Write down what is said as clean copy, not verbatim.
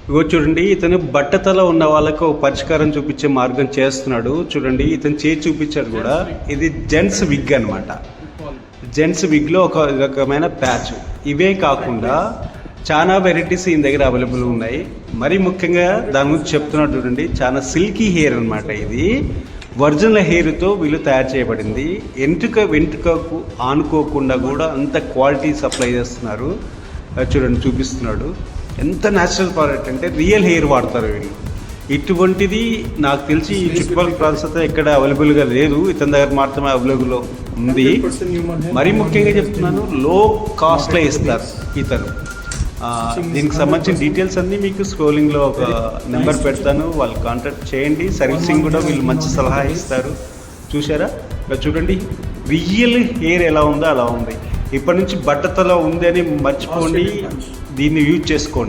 ఇగో చూడండి, ఇతను బట్టతల ఉన్న వాళ్ళకు ఒక పరిష్కారం చూపించే మార్గం చేస్తున్నాడు. చూడండి, ఇతను చేసి చూపించాడు కూడా. ఇది జెంట్స్ విగ్ అనమాట. జెంట్స్ విగ్లో ఒక రకమైన ప్యాచ్. ఇవే కాకుండా చాలా వెరైటీస్ ఈయన దగ్గర అవైలబుల్ ఉన్నాయి. మరీ ముఖ్యంగా దాని గురించి చెప్తున్నాడు చూడండి. చాలా సిల్కీ హెయిర్ అనమాట. ఇది ఒరిజినల్ హెయిర్తో వీళ్ళు తయారు చేయబడింది. వెంట్రుకకు ఆనుకోకుండా కూడా అంత క్వాలిటీ సప్లై చేస్తున్నారు. చూడండి, చూపిస్తున్నాడు. ఎంత న్యాచురల్ ప్రోడక్ట్ అంటే రియల్ హెయిర్ వాడతారు వీళ్ళు. ఇటువంటిది నాకు తెలిసి ఈ చుట్టుపక్కల ప్రాంతంలో ఎక్కడ అవైలబుల్గా లేదు. ఇతని దగ్గర మాత్రమే అవైలబుల్ ఉంది. మరీ ముఖ్యంగా చెప్తున్నాను, లో కాస్ట్లో ఇస్తారు ఇతను. దీనికి సంబంధించిన డీటెయిల్స్ అన్నీ మీకు స్క్రోలింగ్లో ఒక నెంబర్ పెడతాను, వాళ్ళు కాంటాక్ట్ చేయండి. సర్వీసింగ్ కూడా వీళ్ళు మంచి సలహా ఇస్తారు. చూసారా, చూడండి రియల్ హెయిర్ ఎలా ఉందో అలా ఉంది. ఇప్పటి నుంచి బట్టతల ఉంది అని మర్చిపోండి, దీన్ని యూజ్ చేసుకోండి.